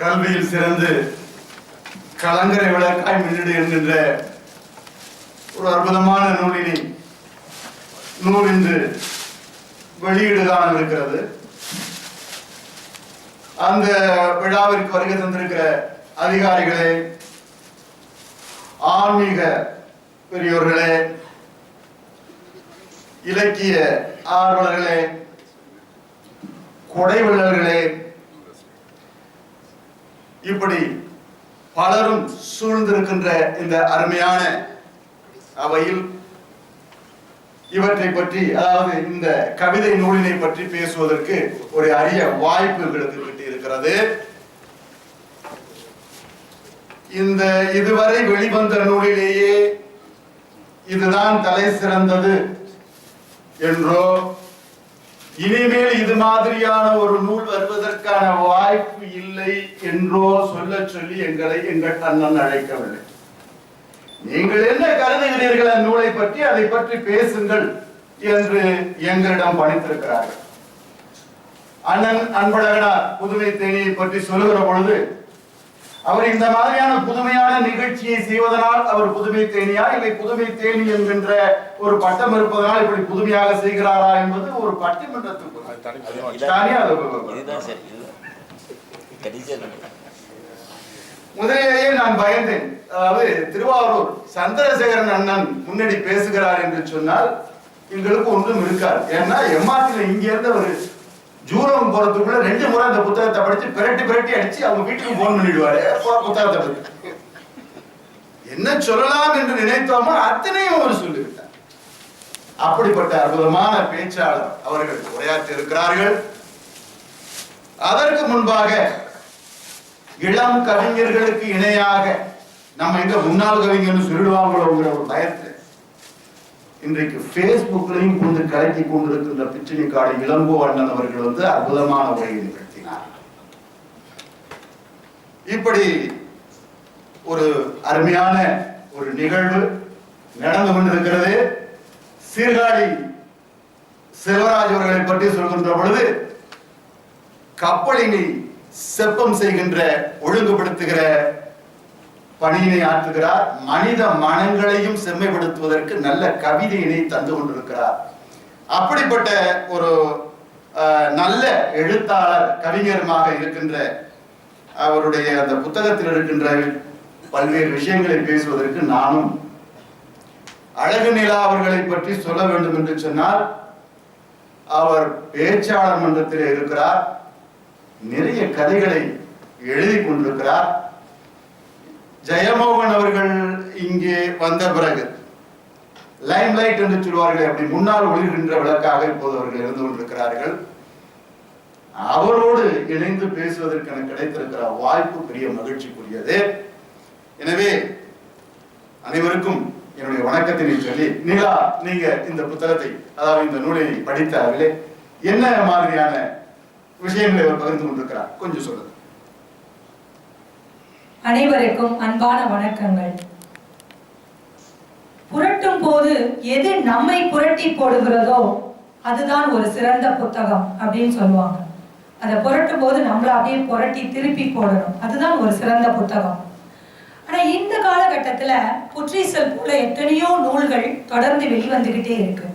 கல்வியில் சிறந்து கலங்கரை விளக்காய் மின்னிடு என்கின்ற ஒரு அற்புதமான நூல் இன்று வெளியீடுதான் இருக்கிறது. அந்த விழாவிற்கு வருகை தந்திருக்கிற அதிகாரிகளே, ஆன்மீக பெரியோர்களே, இலக்கிய ஆர்வலர்களே, கொடைவள்ளல்களே, இப்படி பலரும் சூழ்ந்திருக்கின்ற இந்த அருமையான அவையில் இவற்றை பற்றி, அதாவது இந்த கவிதை நூலினை பற்றி பேசுவதற்கு ஒரு அரிய வாய்ப்பு எங்களுக்கு கிட்டி இருக்கிறது. இந்த இதுவரை வெளிவந்த நூலிலேயே இதுதான் தலை சிறந்தது என்றோ, இனிமேல் இது மாதிரியான ஒரு நூல் வருவதற்கான வாய்ப்பு இல்லை என்றோ சொல்லி எங்களை எங்கள் அண்ணன் அழைக்கவில்லை. நீங்கள் என்ன கருதுகிறீர்கள் அந்நூலை பற்றி, அதை பற்றி பேசுங்கள் என்று எங்களிடம் பணித்திருக்கிறார்கள். அண்ணன் அன்பழகனார் புதுமை தேனியை பற்றி சொல்லுகிற பொழுது, அவர் இந்த மாதிரியான புதுமையான நிகழ்ச்சியை செய்வதனால் அவர் புதுமை தேனியா, இல்லை புதுமை தேனி என்கின்ற ஒரு பட்டம் இருப்பதனால் இப்படி புதுமையாக செய்கிறாரா என்பது ஒரு பட்டிமன்றத்துக்கு முதலிலேயே நான் பயந்தேன். அதாவது திருவாரூர் சந்திரசேகரன் அண்ணன் முன்னாடி பேசுகிறார் என்று சொன்னால் எங்களுக்கு ஒன்றும் இருக்காது. ஏன்னா எம்ஆர்டில இங்க இருந்து ஒரு ஜூரம் போறதுக்குள்ள 2 முறை அந்த புத்தகத்தை படிச்சு பிரட்டி அடிச்சு அவங்க வீட்டுக்கு போன் பண்ணிடுவாரு. புத்தகத்தை பற்றி என்ன சொல்லலாம் என்று நினைத்தோமோ அத்தனையும் அவர் சொல்லிவிட்டார். அப்படிப்பட்ட அற்புதமான பேச்சாளர் அவர்கள் உரையாற்றி இருக்கிறார்கள். அதற்கு முன்பாக இளம் கவிஞர்களுக்கு இணையாக நம்ம எங்க முன்னாள் கவிஞர்னு சொல்லிடுவாங்களோங்கிற ஒரு பயத்தில் இன்றைக்கு பேஸ்புக்லையும் புரிந்து கலக்கி கொண்டிருக்கின்ற பிச்சினிக்காடு இளங்கோ அண்ணன் அவர்கள் அற்புதமான உரையை நிகழ்த்தினார். இப்படி ஒரு அருமையான ஒரு நிகழ்வு நடந்து கொண்டிருக்கிறது. சீர்காழி செல்வராஜ் அவர்களை பற்றி சொல்கின்ற பொழுது, கப்பலினை செப்பம் செய்கின்ற, ஒழுங்குபடுத்துகிற பணியினை ஆற்றுகிறார். மனித மனங்களையும் செம்மைப்படுத்துவதற்கு நல்ல கவிதையினை தந்து கொண்டிருக்கிறார். அப்படிப்பட்ட ஒரு நல்ல எழுத்தாளர், கவிஞருமாக இருக்கின்ற அவருடைய அந்த புத்தகத்தில் இருக்கின்ற பல்வேறு விஷயங்களை பேசுவதற்கு நானும் அழகு நிலா அவர்களை பற்றி சொல்ல வேண்டும் என்று சொன்னால், அவர் பேச்சாளர் மன்றத்தில் இருக்கிறார். நிறைய கதைகளை எழுதி கொண்டிருக்கிறார். ஜெயமோகன் அவர்கள் இங்கே வந்த பிறகு லைம் லைட் என்று சொல்வார்கள், அப்படி முன்னால் ஒளிர்கின்ற விளக்காக இப்போது அவர்கள் இருந்து கொண்டிருக்கிறார்கள். அவரோடு இணைந்து பேசுவதற்கு எனக்கு கிடைத்திருக்கிற வாய்ப்பு பெரிய மகிழ்ச்சிக்குரியது. எனவே அனைவருக்கும் என்னுடைய வணக்கத்தினை சொல்லி, நிலா, நீங்க இந்த புத்தகத்தை, அதாவது இந்த நூலை படித்த அளவிலே என்ன மாதிரியான விஷயங்களை அவர் பகிர்ந்து கொண்டிருக்கிறார், கொஞ்சம் சொல்லுங்க. அனைவருக்கும் அன்பான வணக்கங்கள். புரட்டும் போது எது நம்மை புரட்டி போடுகிறதோ அதுதான் ஒரு சிறந்த புத்தகம் அப்படின்னு சொல்லுவாங்க. அதை புரட்டும் போது நம்மள அப்படியே புரட்டி திருப்பி போடணும், அதுதான் ஒரு சிறந்த புத்தகம். ஆனா இந்த காலகட்டத்துல புற்றீசல் போல எத்தனையோ நூல்கள் தொடர்ந்து வெளிவந்துகிட்டே இருக்கு.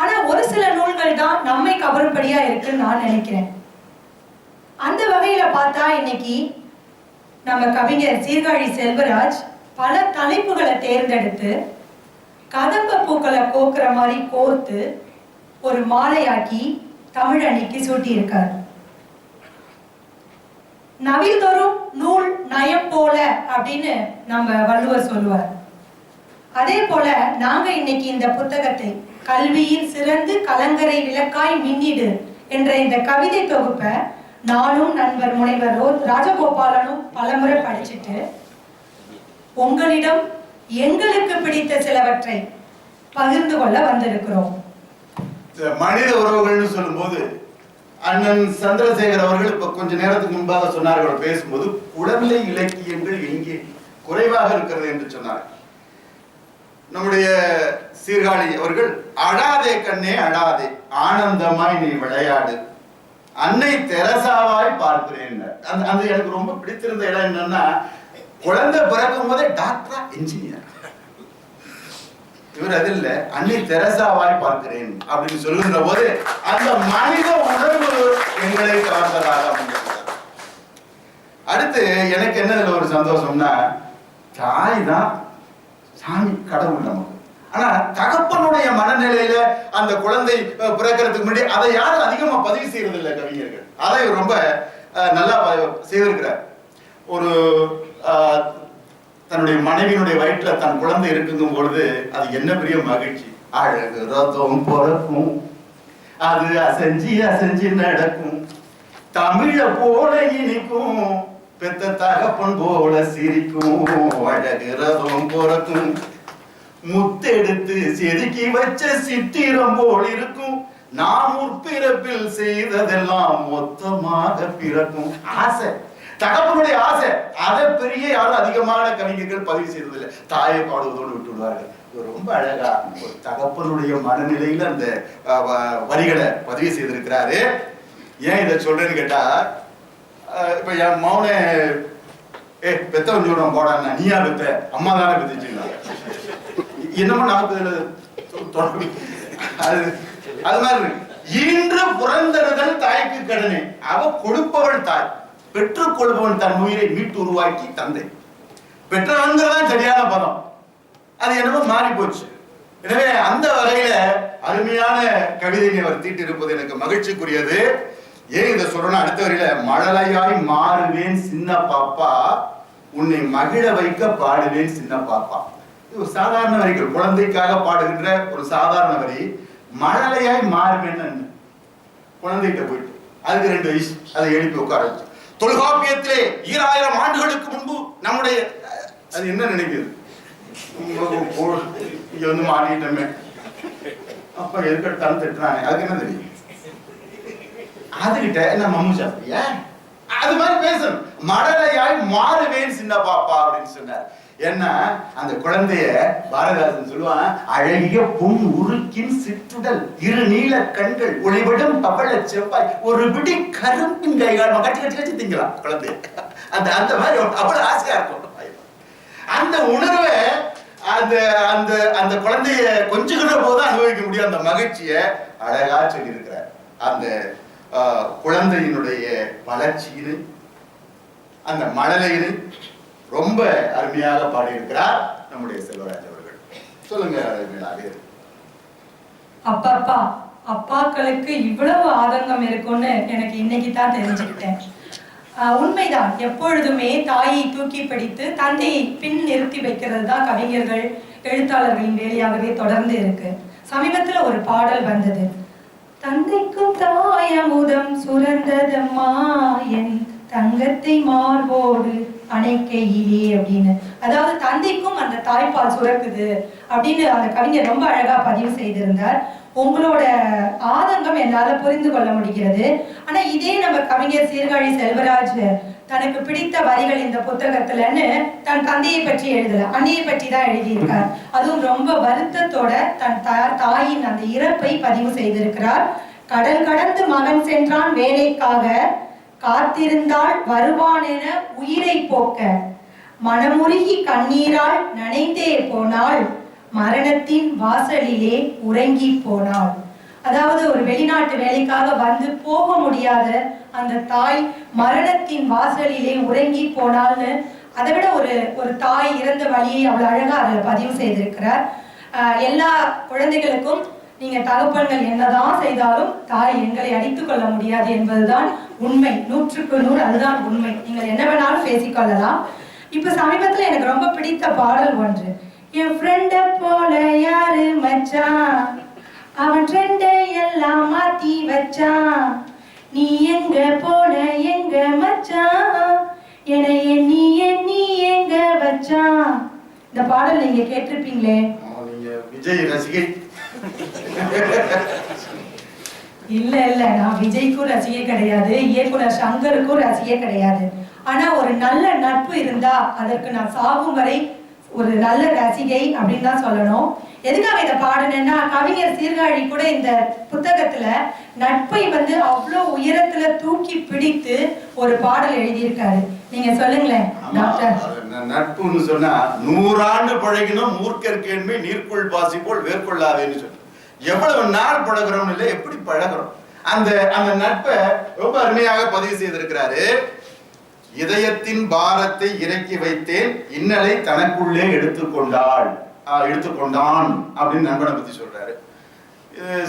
ஆனா ஒரு சில நூல்கள் தான் நம்மை கவரும்படியா இருக்குன்னு நான் நினைக்கிறேன். அந்த வகையில பார்த்தா இன்னைக்கு நம்ம கவிஞர் சீர்காழி செல்வராஜ் பல தலைப்புகளை தேர்ந்தெடுத்து கதம்ப பூக்களை கோக்குற மாதிரி கோர்த்து ஒரு மாலையாக்கி தமிழ் அன்னைக்கு சூட்டி இருக்கார். நவில்தோறும் நூல் நயம் போல அப்படின்னு நம்ம வள்ளுவர் சொல்லுவார். அதே போல நாங்க இன்னைக்கு இந்த புத்தகத்தை கல்வியில் சிறந்து கலங்கரை விளக்காய் மின்னிடு என்ற இந்த கவிதை தொகுப்பை நானும் நண்பர் முனைவர் ராஜகோபாலனும் பலமுறை படிச்சுட்டு உங்களிடம் எங்களுக்கு பிடித்த சிலவற்றை பகிர்ந்து கொள்ள வந்திருக்கிறோம். மனித உறவுகள்னு சொல்லும்போது அண்ணன் சந்திரசேகர் அவர்கள் இப்ப கொஞ்ச நேரத்துக்கு முன்பாக சொன்னார்கள், பேசும்போது குழந்தை இலக்கியங்கள் எங்கே குறைவாக இருக்கிறது என்று சொன்னார். நம்முடைய சீர்காழி அவர்கள் அழாதே கண்ணே அழாதே, ஆனந்தமாய் நீ விளையாடு, அன்னை தெரசாவாய் பார்க்கிறேன். அந்த எனக்கு ரொம்ப பிடித்திருந்த இடம் என்னன்னா, குழந்தை பிறக்கும் போதே டாக்டரா இன்ஜினியர். இவர் அது இல்ல, அன்னை தெரசாவாய் பார்க்கிறேன் அப்படின்னு சொல்லுகிற போது அந்த மனித உணர்வு எங்களை கவர்ந்ததாக அமைந்திருக்கிறது. அடுத்து எனக்கு என்ன இதுல ஒரு சந்தோஷம்னா, தாய் தான் சாமி, கடவுள் நமக்கு. ஆனா தகப்பனுடைய மனநிலையில அந்த குழந்தை பிறக்கிறதுக்கு முன்னாடி அதை யாரும் அதிகமா பதிவு செய்யறது இல்லை கவிஞர்கள். அதை ரொம்ப நல்லா செய்திருக்கிறார். ஒரு தன்னுடைய மனைவியினுடைய வயிற்றுல தன் குழந்தை இருக்குங்கும் பொழுது அது என்ன பெரிய மகிழ்ச்சி. அழகு ரதம் பிறக்கும், அது அசைஞ்சி அசைஞ்சி நடக்கும், தமிழ போல இனிக்கும், பெத்த தகப்பன் போல சிரிக்கும், அழகு ரதம் பிறக்கும், முத்தெடுத்து செதுக்கி வச்ச சித்திரம் போல் இருக்கும், நாம் முற்பிறப்பில் செய்ததெல்லாம் மொத்தமாக பிறக்கும். ஆசை, தகப்பனுடைய ஆசை. அதை பெரிய யாரும் அதிகமான கவிஞர்கள் பதிவு செய்ததில்லை. தாயை பாடுவதோடு விட்டு விடுவார்கள். ரொம்ப அழகா ஒரு தகப்பனுடைய மனநிலையில அந்த வரிகளை பதிவு செய்திருக்கிறாரு. ஏன் இதை சொல்றேன்னு கேட்டா, இப்ப என் மௌன பெத்தவன் சொல்றோம் போடான்னா, நீயா பெத்த, அம்மா தானே பெத்துச்சுங்களா, என்னமோ நமக்கு அது மாதிரி இன்று புறந்தறுதல் தாய்க்கு கடனே, அவ கொடுப்பவள் தாய், பெற்றுக் கொள்பவன் தன் உயிரை மீட்டு உருவாக்கி தந்தை. பெற்றவன்கிறதான் சரியான பதம், அது என்னமோ மாறி போச்சு. எனவே அந்த வகையில அருமையான கவிதையை அவர் தீட்டி இருப்பது எனக்கு மகிழ்ச்சிக்குரியது. ஏன் இதை சொல்றேன்னா, அடுத்த வரையில மழலையாய் மாறுவேன் சின்ன பாப்பா, உன்னை மகிழ வைக்க பாடுவேன் சின்ன பாப்பா. இது ஒரு சாதாரண வரிகள், குழந்தைக்காக பாடுகின்ற ஒரு சாதாரண வரி. மழலையாய் மாறுவேன்னு குழந்தைகிட்ட போயிட்டு அதுக்கு 2 வயசு, அதை எழுப்பி உட்கார வச்சு தொல்காப்பியத்திலே 2000 ஆண்டுகளுக்கு முன்பு நம்முடைய அது என்ன நினைக்குது, இங்க வந்து மாறிட்டோமே, அப்ப எதுக்கட்டாலும் திட்டுறாங்க, அதுக்கு என்ன தெரியும், அதுகிட்ட என்ன மம்மு சாப்பிட்டியா, அது மாதிரி பேசணும். மழலையாய் மாறுவேன் சின்ன பாப்பா அப்படின்னு சொன்னார். என்ன அந்த குழந்தைய பாரதிதாசன் சொல்லுவான், அழகிய பொன் உருக்கின் சிற்றுடல், இரு நீல கண்கள், ஒளிவிடும் பவள செவ்வாய், ஒரு பிடி கரும்பின் கைகால், கட்டி கட்டி கட்டி திங்கலாம் குழந்தைய. அந்த அந்த மாதிரி அவ்வளவு ஆசையா இருக்கும். அந்த உணர்வை அந்த அந்த அந்த குழந்தைய கொஞ்சுகிற போது அனுபவிக்க முடியும். அந்த மகிழ்ச்சியை அழகா சொல்லி இருக்கிறார். அந்த குழந்தையினுடைய வளர்ச்சியினை, அந்த மழலையினை ரொம்ப அருமையாக பாடியிருக்கிறார் நம்முடைய செல்வராஜ் அவர்கள். சொல்லுங்க. அப்பா அப்பாக்களுக்கு இவ்வளவு ஆதங்கம் இருக்கும்னு எனக்கு இன்னைக்கு தான் தெரிஞ்சுக்கிட்டேன். உண்மைதான், எப்பொழுதுமே தாயை தூக்கி பிடித்து தந்தையை பின் நிறுத்தி வைக்கிறது தான் கவிஞர்கள் எழுத்தாளர்களின் வேலையாகவே தொடர்ந்து இருக்கு. சமீபத்துல ஒரு பாடல் வந்தது, தந்தைக்கும் தாயமுதம் சுரந்ததம்மா என் தங்கத்தை மார்போடு அணைக்கையிலே அப்படின்னு. அதாவது தந்தைக்கும் அந்த தாய்ப்பால் சுரக்குது அப்படின்னு அந்த கவிஞர் ரொம்ப அழகா பதிவு செய்திருந்தார். உங்களோட ஆதங்கம் என்னால புரிந்து கொள்ள முடிகிறது. ஆனா இதே நம்ம கவிஞர் சீர்காழி செல்வராஜ் தனக்கு பிடித்த வரிகள் இந்த புத்தகத்துலன்னு தன் தந்தையை பற்றி எழுதல, அன்னையை பற்றி தான் எழுதியிருக்கார். அதுவும் ரொம்ப வருத்தத்தோட தன் தாயின் அந்த இறப்பை பதிவு செய்திருக்கிறார். கடல் கடந்து மகன் சென்றான் வேலைக்காக, காத்திருந்தால் வருவான் என உயிரை போக்க, மனமுருகி கண்ணீரால் நனைந்தே போனாள், மரணத்தின் வாசலிலே உறங்கி போனாள். அதாவது ஒரு வெளிநாட்டு வேலைக்காக வந்து போக முடியாத அந்த தாய் மரணத்தின் வாசலிலே உறங்கி போனாள்னு, அதை விட ஒரு தாய் இறந்த வழியை அவ்வளவு அழகா அதில் பதிவு செய்திருக்கிறார். எல்லா குழந்தைகளுக்கும் நீங்க தகப்பன்கள் என்னதான் செய்தாலும் தாய் எங்களை அடித்துக் கொள்ள முடியாது என்பதுதான் உண்மை. 100க்கு 100 அதுதான் உண்மை. நீங்கள் என்ன வேணாலும் பேசிக்கொள்ளலாம். இப்ப சமீபத்துல எனக்கு ரொம்ப பிடித்த பாடல் ஒன்று, என் ஃப்ரெண்ட போல யாரு மச்சான், அவன் ட்ரெண்டை எல்லாம் மாத்தி வச்சான், நீ எங்க போன எங்க மச்சான், என்னைய நீ எங்க வச்சான். இந்த பாடல் நீங்க கேட்டிருப்பீங்களே. விஜய் ரசிகை இல்ல நான் விஜய்க்கும் ரசிகை கிடையாது, இயக்குனர் சங்கருக்கும் ரசிகை கிடையாது. ஆனா ஒரு நல்ல நட்பு இருந்தா அதற்கு நான் சாகும் வரை ஒரு நல்ல ரசிகை அப்படின்னு தான் சொல்லணும். எதுக்காக இதை பாடுனேன்னா, கவிஞர் சீர்காழி கூட இந்த புத்தகத்துல நட்பை வந்து அவ்வளோ உயரத்துல தூக்கி பிடித்து ஒரு பாடல் எழுதியிருக்காரு. நீங்க சொல்லுங்களேன் டாக்டர். நட்புன்னு சொன்னா 100 ஆண்டு பழகினும் மூர்க்கற்கேண்மை நீர்க்குள் பாசி போல் வேர்கொள்ளாதேன்னு சொல்லு. எவ்வளவு நாள் பழகிறோம் இல்லை, எப்படி பழகிறோம், அந்த அந்த நட்பை ரொம்ப அருமையாக பதிவு செய்திருக்கிறாரு. இதயத்தின் பாரத்தை இறக்கி வைத்தேன், இன்னலை தனக்குள்ளே எடுத்துக்கொண்டான் அப்படின்னு நண்பனை பத்தி சொல்றாரு.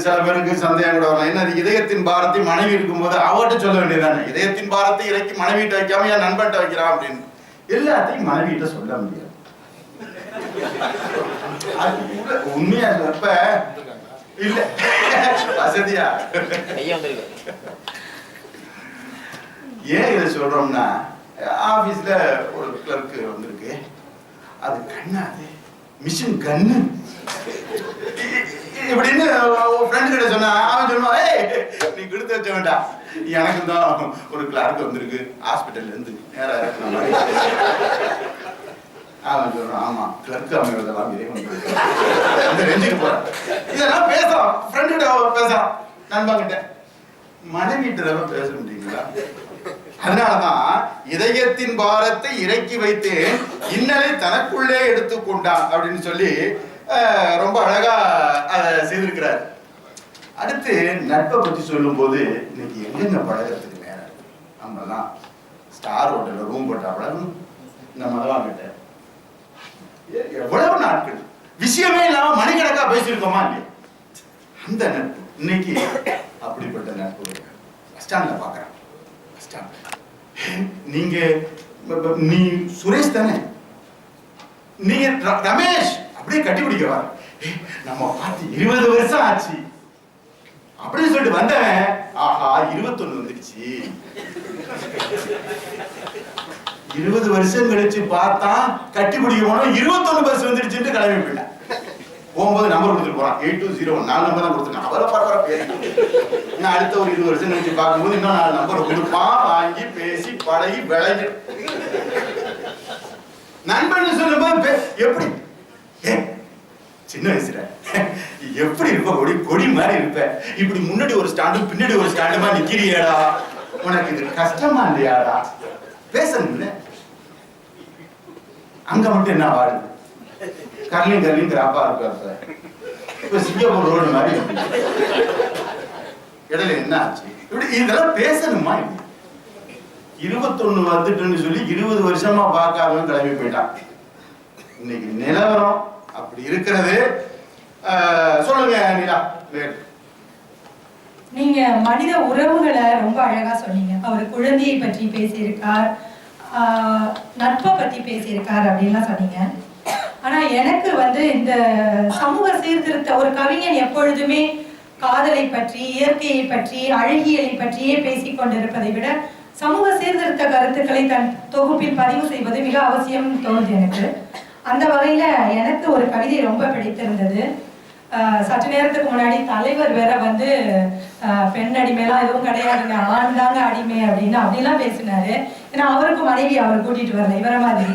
சில பேருக்கு சந்தேகம் கூட வரலாம், என்ன இதயத்தின் பாரத்தை மனைவி இருக்கும்போது அவட்ட சொல்ல வேண்டியதானே, இதயத்தின் பாரத்தை இறக்கி மனைவிட்ட வைக்காம என் நண்பன்ட்ட வைக்கிறான் அப்படின்னு. எல்லாத்தையும் மனைவிட்ட சொல்ல முடியாது. உண்மையா அப்ப இல்ல வசதியா ஏன் இதை சொல்றோம்னா, ஆபீஸ்ல ஒரு கிளர்க்கு வந்திருக்கு, அது கண்ணாது மிஷின் கண்ணு இப்படின்னு ஃப்ரெண்டு கிட்ட சொன்னா அவன் சொல்லுவான், நீ கொடுத்து வச்ச வேண்டாம், எனக்கு தான் ஒரு கிளர்க்கு வந்திருக்கு ஹாஸ்பிட்டல்ல இருந்து நேரா இருக்கிற மாதிரி. அவன் சொல்றான், ஆமா கிளர்க்கு அமைவதெல்லாம் அந்த ரெஞ்சுக்கு போறான். இதெல்லாம் பேசுறான், ஃப்ரெண்டு கிட்ட பேசுறான், நண்பன் கிட்ட. மனைவி கிட்ட பேச முடியுங்களா? அதனாலதான் இதயத்தின் பாரத்தை இறக்கி வைத்து இன்னலை தனக்குள்ளே எடுத்துக்கொண்டான் அப்படின்னு சொல்லி ரொம்ப அழகா அதை செய்திருக்கிறார். அடுத்து நட்பை பத்தி சொல்லும் போது இன்னைக்கு எங்கெங்க பழகிறதுக்கு நேரம் இருக்கு. நம்ம தான் ஸ்டார் ஹோட்டல்ல ரூம் போட்டா பழகணும், நம்ம தான் கிட்ட எவ்வளவு நாட்கள் விஷயமே இல்லாம மணிக்கணக்கா பேசியிருக்கோமா இல்லையா? அந்த நட்பு இன்னைக்கு அப்படிப்பட்ட நட்பு பஸ் ஸ்டாண்ட்ல பாக்குறேன். நீங்க நீ சுரேஷ் தானே, நீங்க ரமேஷ் அப்படியே கட்டி பிடிக்கவா, நம்ம பார்த்து 20 வருஷம் ஆச்சு அப்படின்னு சொல்லிட்டு வந்தவன், ஆஹா 21 வந்துடுச்சு. 20 வருஷம் கழிச்சு பார்த்தா கட்டி பிடிக்க போனோம், 21 வருஷம் வந்துடுச்சுன்னு கிளம்பி போயிட்டான். போகும்போது நம்பர் கொடுத்துட்டு போறான், 8201 4 நம்பர் தான் கொடுத்துருக்கான். அவரை பரவாயில்ல பேரு. நான் அடுத்த ஒரு 20 வருஷம் கழிச்சு பார்க்கும்போது இன்னும் 4 நம்பர் கொடுப்பான். வாங்கி பேசி பழகி விளைஞ்சு நண்பன் சொல்லும்போது எப்படி சின்ன வயசுல எப்படி இருப்ப, கொடி மாதிரி இருப்ப, இப்படி முன்னாடி ஒரு ஸ்டாண்டும் பின்னாடி ஒரு ஸ்டாண்டுமா நிக்கிறியாடா, உனக்கு இது கஷ்டமா இல்லையாடா, பேசணும்ல. அங்க மட்டும் என்ன வாழுது, கர்லிங் கிராப்பா இருக்காரு. இப்ப சிங்கப்பூர் ரோடு மாதிரி இடையில என்ன ஆச்சு, இப்படி இதெல்லாம் பேசணுமா? 21 வந்துட்டுன்னு சொல்லி 20 வருஷமா பார்க்காதவன் கிளம்பி போயிட்டான். இன்னைக்கு நிலவரம் அப்படி இருக்கிறது. சொல்லுங்க நீலா. நீங்க மனித உறவுகளை ரொம்ப அழகா சொன்னீங்க. அவர் குழந்தையை பற்றி பேசியிருக்கார், நட்பை பத்தி பேசியிருக்கார் அப்படின்லாம் சொன்னீங்க. ஆனா எனக்கு வந்து இந்த சமூக சீர்திருத்த ஒரு கவிஞன் எப்பொழுதுமே காதலை பற்றி, இயற்கையை பற்றி, அழகியலை பற்றியே பேசிக் கொண்டிருப்பதை விட சமூக சீர்திருத்த கருத்துக்களை தன் தொகுப்பில் பதிவு செய்வது மிக அவசியம் தோணுது எனக்கு. அந்த வகையில எனக்கு ஒரு கவிதை ரொம்ப பிடித்திருந்தது. சற்று நேரத்துக்கு முன்னாடி தலைவர் வேற வந்து பெண் அடிமைலாம் எதுவும் கிடையாதுங்க, ஆண் தாங்க அடிமை அப்படின்னு அப்படிலாம் பேசினாரு. ஏன்னா அவருக்கு மனைவி அவர் கூட்டிட்டு வரல இவர மாதிரி,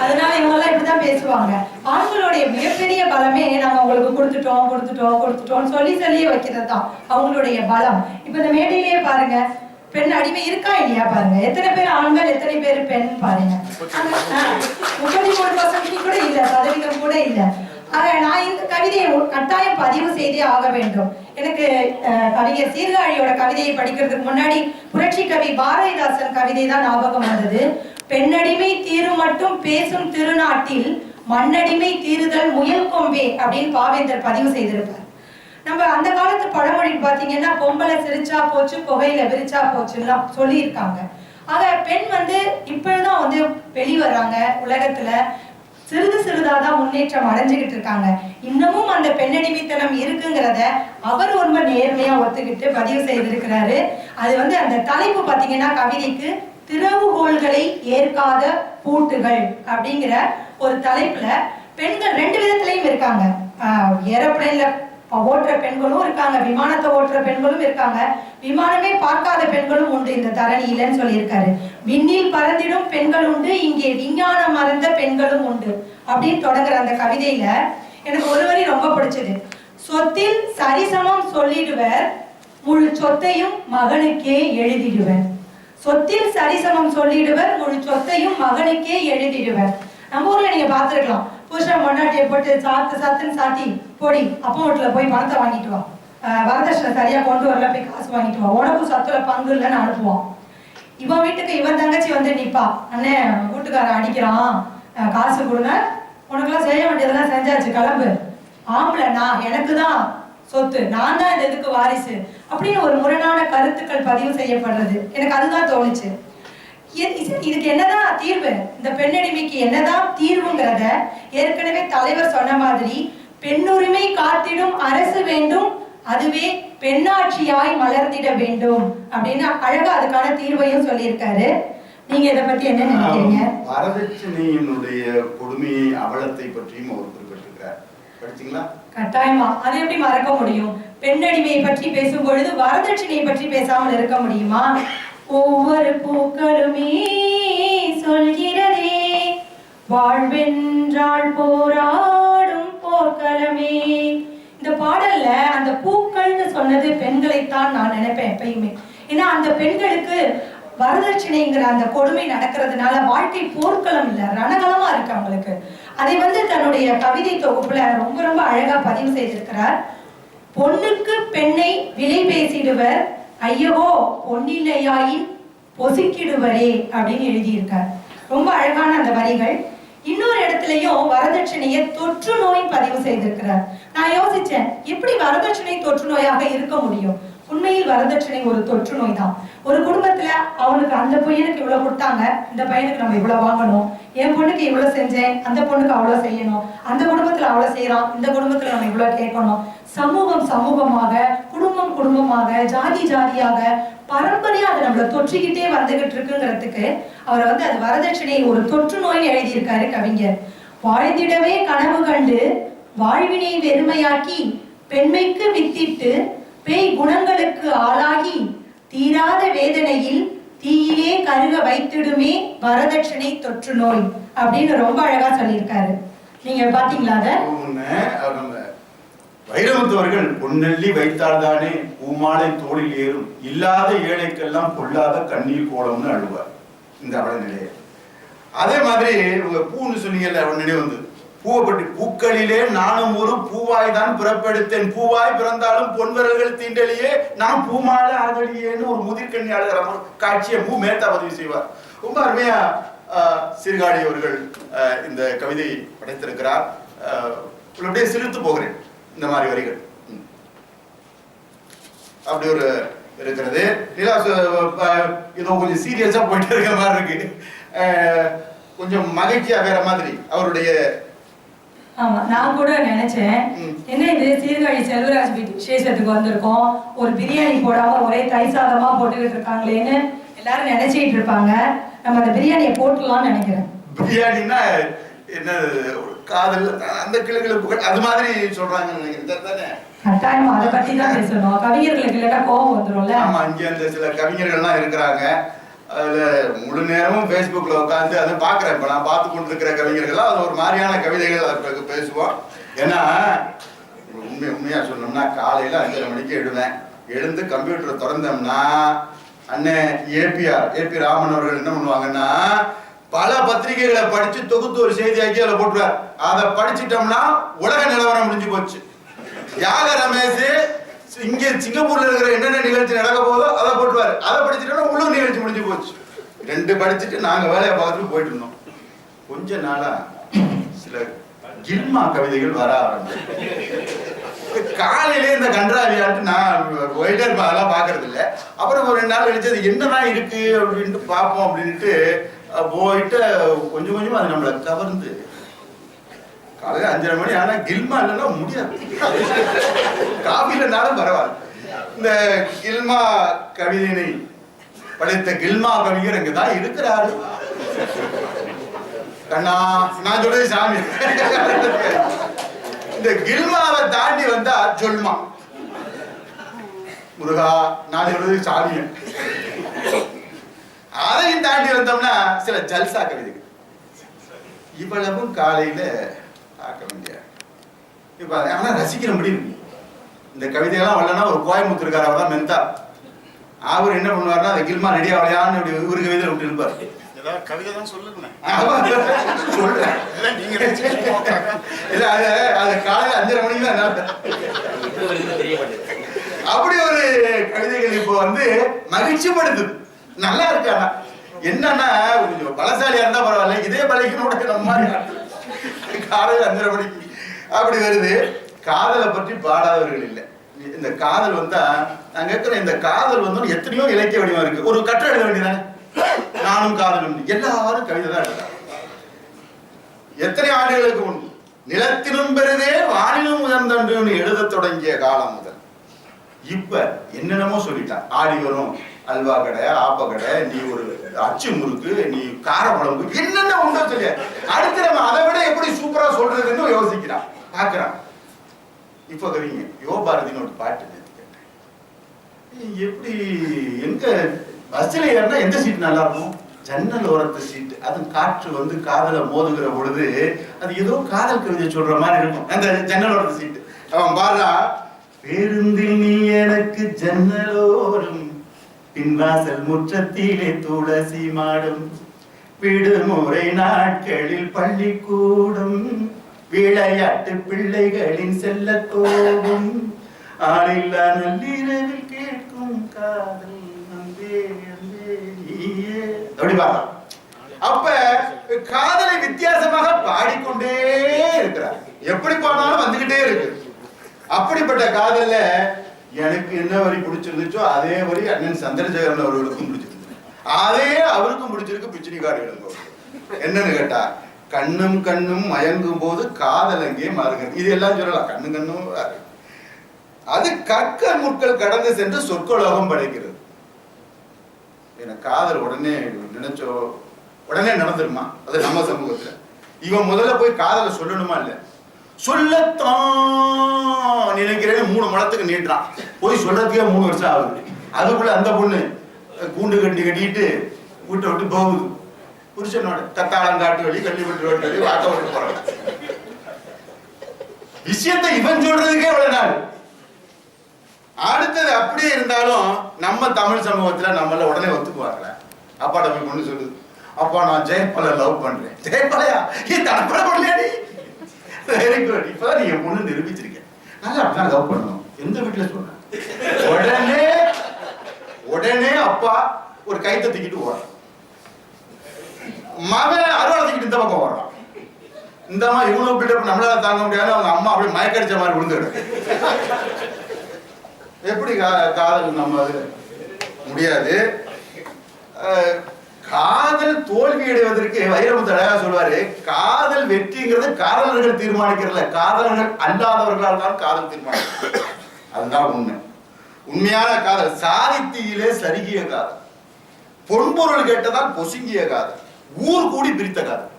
அதனால இவங்கெல்லாம் இப்படிதான் பேசுவாங்க. ஆண்களுடைய மிகப்பெரிய பலமே நாங்க உங்களுக்கு கொடுத்துட்டோம்னு சொல்லியே வைக்கிறது தான் அவங்களுடைய பலம். இப்ப இந்த மேடையிலேயே பாருங்க, பெண் அடிமை இருக்கா இல்லையா பாருங்க, எத்தனை பேர் ஆண்கள் எத்தனை பேர் பெண் பாருங்க. 33% கூட இல்ல, சதவீதம் கூட இல்ல. நான் இந்த கவிதையை கட்டாயம் பதிவு செய்தே ஆக வேண்டும். எனக்கு கவிஞர் சீர்காழியோட கவிதையை படிக்கிறதுக்கு முன்னாடி புரட்சி கவி பாரதிதாசன் கவிதை தான் ஞாபகம் வந்தது. பெண்ணடிமை தீரும் மட்டும் பேசும் திருநாட்டில் மண்ணடிமை தீருதல் முயல் கொம்பே அப்படின்னு பாவேந்தர் பதிவு செய்திருப்பார். நம்ம அந்த காலத்து பழமொழி பாத்தீங்கன்னா, பொம்பளை சிரிச்சா போச்சு புகையில விரிச்சா போச்சுலாம் சொல்லியிருக்காங்க. ஆக பெண் வந்து இப்பதான் வந்து வெளிவர்றாங்க, உலகத்துல சிறிதாதான் முன்னேற்றம் அடைஞ்சுகிட்டு இருக்காங்க. இன்னமும் அந்த பெண்ணடிமைத்தனம் இருக்குங்கிறத அவர் ரொம்ப நேர்மையா ஒத்துக்கிட்டு பதிவு செய்திருக்கிறாரு. அது வந்து அந்த தலைப்பு பாத்தீங்கன்னா கவிதைக்கு திறவுகோள்களை ஏற்காத பூட்டுகள் அப்படிங்கிற ஒரு தலைப்புல பெண்கள் 2 விதத்திலையும் இருக்காங்க. ஏரோப்ளேன்ல ஓட்டுற பெண்களும் இருக்காங்க, விமானத்தை ஓட்டுற பெண்களும் இருக்காங்க, விமானமே பார்க்காத பெண்களும் உண்டு இந்த தரணியிலன்னு சொல்லியிருக்காரு. விண்ணில் பறந்திடும் பெண்கள் உண்டு, இங்கே விஞ்ஞானம் மறந்த பெண்களும் உண்டு அப்படின்னு தொடங்குற அந்த கவிதையில எனக்கு ஒரு வரி ரொம்ப பிடிச்சது. சொத்தில் சரிசமம் சொல்லிடுவர், முழு சொத்தையும் மகனுக்கே எழுதிடுவர். சொத்தில் சரிசமம் சொல்லிடுவர், முழு சொத்தையும் மகனுக்கே எழுதிடுவர். நம்ம ஊர்ல நீங்க பாத்துருக்கலாம், புருஷன் பொண்டாட்டியை போட்டு சத்துன்னு சாத்தி போடி அப்பா வீட்டுல போய் பணத்தை வாங்கிட்டு வா, வரதட்சணை சரியா கொண்டு வரல, போய் காசு வாங்கிட்டு வா, உனக்கும் சத்துல பங்கு இல்லைன்னு அனுப்புவான். இவன் வீட்டுக்கு இவன் தங்கச்சி வந்து நிப்பா, அண்ணே வீட்டுக்காரன் அடிக்கிறான், காசு கொடுங்க, உனக்கெல்லாம் செய்ய வேண்டியதெல்லாம் செஞ்சாச்சு, கிளம்பு. ஆம்பளைனா எனக்கு தான் சொத்து, நான் தான் இந்த இதுக்கு வாரிசு அப்படின்னு ஒரு முரணான கருத்துக்கள் பதிவு செய்யப்படுறது. எனக்கு அதுதான் தோணுச்சு. இதுக்கு என்னதான் தீர்வு, இந்த பெண்ணடிமைக்கு என்னதான் தீர்வுங்கிறத ஏற்கனவே தலைவர் சொன்ன மாதிரி பெண்ணுரிமை காத்திடும் அரசு வேண்டும், அதுவே பெண்ணாட்சியாய் மலர்ந்திட வேண்டும் அப்படின்னு அழகா அதுக்கான தீர்வையும் சொல்லியிருக்காரு. நீங்க இதை பத்தி என்ன நினைக்கிறீங்க? வரதட்சணையினுடைய கொடுமையை அவலத்தை பற்றியும் அவர் குறிப்பிட்டிருக்கிறார். படிச்சீங்களா? கட்டாயமா. அதை எப்படி மறக்க முடியும்? பெண்ணடிமையை பற்றி பேசும் பொழுது வரதட்சணையை பற்றி பேசாமல் இருக்க முடியுமா? ஒவ்வொரு பூக்களுமே சொல்கிறதே வாழ்வென்றால் போராடும் போர்க்களமே. இந்த பாடல்ல அந்த பூக்கள்னு சொன்னது பெண்களைத்தான் நான் நினைப்பேன் எப்பயுமே. ஏன்னா அந்த பெண்களுக்கு வரதட்சணைங்கிற அந்த கொடுமை நடக்கிறதுனால வாழ்க்கை போர்க்களம் இல்ல, ரணகளமா இருக்கு அவங்களுக்கு. அதை தன்னுடைய கவிதை தொகுப்புல ரொம்ப ரொம்ப அழகா பதிவு செய்திருக்கிறார். பொண்ணுக்கு பெண்ணை விலை பேசிடுவர், ஐயவோ பொன்னில்லையாயின் பொசுக்கிடுவரே அப்படின்னு எழுதியிருக்கார். ரொம்ப அழகான அந்த வரிகள். இன்னொரு இடத்துலயும் வரதட்சணையை தொற்று நோய் பதிவு செய்திருக்கிறார். நான் யோசிச்சேன், எப்படி வரதட்சணை தொற்று நோயாக இருக்க முடியும்? உண்மையில் வரதட்சணை ஒரு தொற்று நோய் தான். ஒரு குடும்பத்துல அவனுக்கு அந்த பையனுக்கு இவ்வளவு கொடுத்தாங்க, இந்த பையனுக்கு நம்ம இவ்வளவு வாங்கணும், என் பொண்ணுக்கு இவ்வளவு செஞ்சேன், அந்த பொண்ணுக்கு அவ்வளவு செய்யணும், அந்த குடும்பத்துல அவ்வளவு செய்யறான், இந்த குடும்பத்துல நம்ம இவ்வளவு கேட்கணும். சமூகம் சமூகமாக, குடும்பம் குடும்பமாக, ஜாதி ஜாதியாக பரம்பரையா அது நம்மள தொற்றிக்கிட்டே வந்துகிட்டு இருக்குங்கிறதுக்கு அவர் அது வரதட்சணையை ஒரு தொற்று நோய் எழுதியிருக்காரு கவிஞர். வாழ்ந்திடவே கனவு கண்டு வாழ்வினை வெறுமையாக்கி பெண்மைக்கு வித்திட்டு பேய் குணங்களுக்கு ஆளாகி தீராத வேதனையில் தீயிலே கருக வைத்திடுமே வரதட்சணை தொற்று நோய் அப்படின்னு ரொம்ப அழகா சொல்லியிருக்காரு. நீங்க பாத்தீங்களா? அத வைரமுத்துவர்கள் பொன்னெல்லி வைத்தால்தானே பூமாலை தோளில் ஏறும், இல்லாத ஏழைக்கெல்லாம் பொல்லாத கண்ணீர் கோலம்னு அழுவார் இந்த அவள நிலையை. அதே மாதிரி உங்க பூன்னு சொன்னீங்கல்ல, அவன் நினைவு வந்து பூவை பற்றி, பூக்களிலே நானும் ஒரு பூவாய் தான் பிறப்பெடுத்தேன், பூவாய் பிறந்தாலும் பொன்வரல்கள் தீண்டலியே நான் பூமாலை ஆதலியேன்னு ஒரு முதிர்கண்ணி அழுகிற காட்சியை பூ மேத்தா பதிவு செய்வார். ரொம்ப அருமையா சீர்காழி அவர்கள் இந்த கவிதை படைத்திருக்கிறார். அப்படியே சிரித்து போகிறேன் இந்த மாதிரி வரிகள். அப்படி ஒரு இருக்கிறது. நிலா ஏதோ கொஞ்சம் சீரியஸா போயிட்டு இருக்கிற மாதிரி இருக்கு, கொஞ்சம் மகிழ்ச்சியா வேற மாதிரி அவருடைய. ஆமா, நான் கூட நினைச்சேன், என்ன இது சீர்காழி செல்வராஜ் வீட்டு விசேஷத்துக்கு வந்திருக்கோம், ஒரு பிரியாணி போடாம ஒரே தயிர் சாதமா போட்டுக்கிட்டு இருக்காங்களேன்னு எல்லாரும் நினைச்சிட்டு இருப்பாங்க. நம்ம அந்த பிரியாணியை போட்டுலாம்னு நினைக்கிறேன். பிரியாணின்னா என்ன, காதல் அந்த கிளுகிழப்புகள் அது மாதிரி சொல்றாங்கன்னு நினைக்கிறேன். கட்டாயமா அதை பத்தி தான் பேசணும். கவிஞர்களுக்கு இல்லைன்னா கோபம் வந்துடும்ல. ஆமா, இங்க அந்த சில கவிஞர்கள்லாம் இருக்கிறாங்க. அதுல முழு நேரமும் பேஸ்புக்ல உட்காந்து அதை பாக்குறேன். இப்ப நான் பார்த்து கொண்டு இருக்கிற கவிஞர்கள்லாம் அது ஒரு மாதிரியான கவிதைகள் அதை பேசுவோம். ஏன்னா உண்மையா சொல்லணும்னா காலையில 5:30 மணிக்கு எழுவேன். எழுந்து கம்ப்யூட்டர் திறந்தோம்னா அண்ணன் ஏபி ராமன் அவர்கள் என்ன பண்ணுவாங்கன்னா, பல பத்திரிகைகளை படிச்சு தொகுத்து ஒரு செய்தியாக்கி அதில் போட்டுருவார். அதை படிச்சுட்டோம்னா உலக நிலவரம் முடிஞ்சு போச்சு. யாக ரமேஷ் இங்க சிங்கப்பூர்ல இருக்கிற என்னென்ன நிகழ்ச்சி நடக்க போதோ அதை போட்டுவாரு. அதை படிச்சுட்டோம்னா உள்ளூர் நிகழ்ச்சி முடிஞ்சு போச்சு. 2 படிச்சுட்டு நாங்க வேலையை பார்த்துட்டு போயிட்டு இருந்தோம். கொஞ்ச நாளா சில கில்மா கவிதைகள் வர ஆரம்பிச்சு. காலையிலே இந்த கன்றாவியான்ட்டு நான் ஒயிட்டர் அதெல்லாம் பாக்குறது இல்லை. அப்புறம் ஒரு 2 நாள் கழிச்சு அது என்னதான் இருக்கு அப்படின்ட்டு பார்ப்போம் அப்படின்ட்டு போயிட்டு கொஞ்சம் கொஞ்சமா அது நம்மளை கவர்ந்து காலையில 5:30 மணி ஆனா கில்மா இல்லைன்னா முடியாது. காபிலனாலும் பரவாயில்ல. இந்த கில்மா கவிதையை படைத்த கில்மா கவிஞர் இங்கதான் இருக்கிறாரு. கண்ணா நான் சொல்றது சாமி. இந்த இந்த கில்மாவை தாண்டி வந்தா ஜொல்மா. முருகா நான் சொல்றது சாமிய. அதையும் தாண்டி வந்தோம்னா சில ஜல்சா கவிதைகள். இவ்வளவும் காலையில பார்க்க வேண்டிய. இப்ப ஆனா ரசிக்கிற முடியும். இந்த கவிதையெல்லாம் வரலன்னா ஒரு கோயம்புத்தூர்கார அவர் தான் மென்தா. அவர் என்ன பண்ணுவாருன்னா அந்த கில்மா ரெடி ஆகலையான்னு ஒரு கவிதை விட்டு இருப்பார். ஏதாவது கவிதை தான் சொல்லுங்க. சொல்றேன் இல்ல அது காலையில 5:30 மணிக்கு தான். அப்படி ஒரு கவிதைகள் இப்போ வந்து மகிழ்ச்சிப்படுத்துது. நல்லா இருக்கு. ஆனா என்னன்னா கொஞ்சம் பலசாலியா இருந்தா பரவாயில்ல, இதே பழகினோட நம்ம காலையில 5:30 மணிக்கு அப்படி வருது. காதலை பற்றி பாடாதவர்கள் இல்லை. இந்த காதல் வந்தா நான் கேட்கிறேன், இந்த காதல் வந்து எத்தனையோ இலக்கிய வடிவம் இருக்கு. ஒரு கட்டுரை எழுத வேண்டியதானே, நானும் காதலும். எல்லாரும் கவிதை தான் எழுதுறாங்க. எத்தனை ஆண்டுகளுக்கு முன் நிலத்திலும் பெருதே வானிலும் உயர்ந்தன்று எழுத தொடங்கிய காலம் முதல் இப்ப என்னென்னமோ சொல்லிட்டான். ஆடி வரும் அல்வா கடை, ஆப்ப கடை, நீ ஒரு அச்சு முறுக்கு, நீ கார குழம்பு, என்னென்ன உண்டோ சொல்லிய. அடுத்து நம்ம அதை விட எப்படி சூப்பரா சொல்றதுன்னு யோசிக்கிறான், பாக்குறான். இப்ப கவிங்க யோபாரதின்னு ஒரு பாட்டு கேட்டேன். எப்படி எங்க பஸ்ல ஏறினா எந்த சீட் நல்லா இருக்கும்? ஜன்னல் ஓரத்து சீட்டு. அது காற்று வந்து காதல மோதுகிற பொழுது அது ஏதோ காதல் கவிதை சொல்ற மாதிரி இருக்கும் அந்த ஜன்னல் ஓரத்து சீட்டு. அவன் பாருடா, பேருந்தில் நீ எனக்கு ஜன்னலோரும், பின்வாசல் முற்றத்திலே துளசி மாடும், விடுமுறை நாட்களில் பள்ளிக்கூடம், விளையாட்டு பிள்ளைகளின் செல்ல கோபம், ஆளில்லா நள்ளிரவில் கேட்கும் காதல் அப்படி பாரு. அப்ப காதலை வித்தியாசமாக பாடிக்கொண்டே இருக்கிறார். எப்படி பாடினாலும் வந்துகிட்டே இருக்கு. அப்படிப்பட்ட காதல்ல எனக்கு என்ன வரி பிடிச்சிருந்துச்சோ அதே வரி அண்ணன் சந்திரசேகரன் அவர்களுக்கும் பிடிச்சிருந்துச்சு. அதே அவருக்கும் பிடிச்சிருக்கு பிச்சினிக்காடு இளங்கோ. என்னன்னு கேட்டா, கண்ணும் கண்ணும் மயங்கும் போது காதல் அங்கே மாறுகிறது. இது எல்லாம் சொல்லலாம். கண்ணும் கண்ணும் அது கற்கள் முட்கள் கடந்து சென்று சொற்கலோகம் படைக்கிறது. எனக்கு காதல் உடனே நினைச்சோ உடனே நடந்துருமா? அது நம்ம சமூகத்துல. இவன் முதல்ல போய் காதலை சொல்லணுமா இல்ல? சொல்லத்தான் நினைக்கிறேன்னு 3 மடத்துக்கு நீட்டுறான். போய் சொல்றதுக்கே 3 வருஷம் ஆகுது. அதுக்குள்ள அந்த பொண்ணு கூண்டு கட்டிட்டு வீட்டை விட்டு போகுது. புருஷனோட தத்தாளங்காட்டு வழி, கள்ளிப்பட்டு ரோட்டு வழி, வாக்க விட்டு போறாங்க. விஷயத்தை இவன் சொல்றதுக்கே இவ்வளவு நாள். அடுத்தது அப்படியே இருந்தாலும் நம்ம தமிழ் சமூகத்துல நம்மள உடனே ஒத்துக்குவாங்க. அப்பாட்ட போய் பொண்ணு சொல்லுது, அப்பா நான் ஜெயபாலை லவ் பண்றேன். ஜெயபாலையா? தனப்பட பண்ணலையாடி? Very good. இப்பதான் நீங்க பொண்ணு நிரூபிச்சிருக்கேன். நல்லா அப்படிதான் லவ் பண்ணணும். எந்த வீட்டுல சொல்றேன். உடனே அப்பா ஒரு கைத்தை தூக்கிட்டு ஓடுறான். மகன் அறுவாலை தூக்கிட்டு இந்த பக்கம் ஓடுறான். இந்த அம்மா இவ்வளவு பில்டப் நம்மளால தாங்க முடியாது. அவங்க அம்மா அப்படியே மயக்கடிச்ச மாதிரி விழுந்துடும். எப்படி காதல் நம்ம முடியாது. காதல் தோல்வி அடைவதற்கு வைரமுத்து அழகா சொல்வாரு, காதல் வெற்றிங்கிறது காதலர்கள் தீர்மானிக்கிறதுல, காதலர்கள் அல்லாதவர்களால் தான் காதல் தீர்மானிக்கிறது. அதுதான் உண்மை. உண்மையான காதல் சாதித்தியிலே சருகிய காதல், பொன்பொருள் கேட்டதால் பொசுங்கிய காதல், ஊர் கூடி பிரித்த காதல்.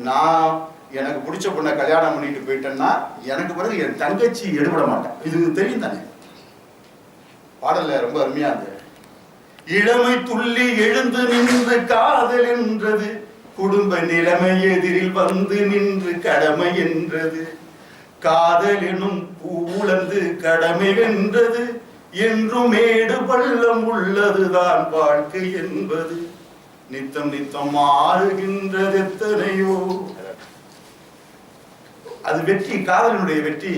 நான் எனக்கு பிடிச்ச பொண்ணை கல்யாணம் பண்ணிட்டு போயிட்டேன்னா எனக்கு பிறகு என் தங்கச்சி எடுபட மாட்டேன். இது தெரியும் தானே? பாடல்ல ரொம்ப அருமையா இருக்கு. இளமை துள்ளி எழுந்து நின்று காதல் என்றது, குடும்ப நிலைமை எதிரில் வந்து நின்று கடமை என்றது, காதல் எனும் பூலந்து கடமை வென்றது, என்றும் மேடு பள்ளம் உள்ளதுதான் வாழ்க்கை என்பது, நித்தம் நித்தம் மாறுகின்றது எத்தனையோ. அது வெற்றி, காதலினுடைய வெற்றி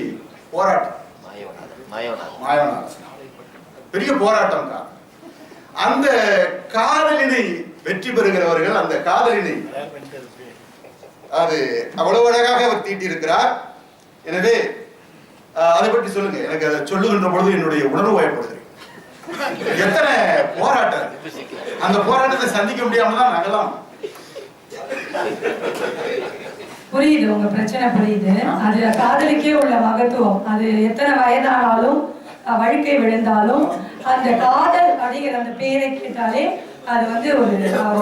போராட்டம். மாயவனார் பெரிய போராட்டம் தான். அந்த காதலினை வெற்றி பெறுகிறவர்கள் அந்த காதலினை அது அவ்வளவு அழகாக அவர் தீட்டி இருக்கிறார். எனவே அதை பற்றி சொல்லுங்க. எனக்கு அதை சொல்லுகின்ற பொழுது என்னுடைய உணர்வு வயப்படுகிறது. எத்தனை போராட்டம், அந்த போராட்டத்தை சந்திக்க முடியாம தான் நகலாம். புரியுது, உங்க பிரச்சனை புரியுது. அது காதலுக்கே உள்ள மகத்துவம். அது எத்தனை வயதானாலும் வழுக்கை விழுந்தாலும் அந்த காதல் அப்படிங்கிற அந்த பேரை கேட்டாலே அது வந்து ஒரு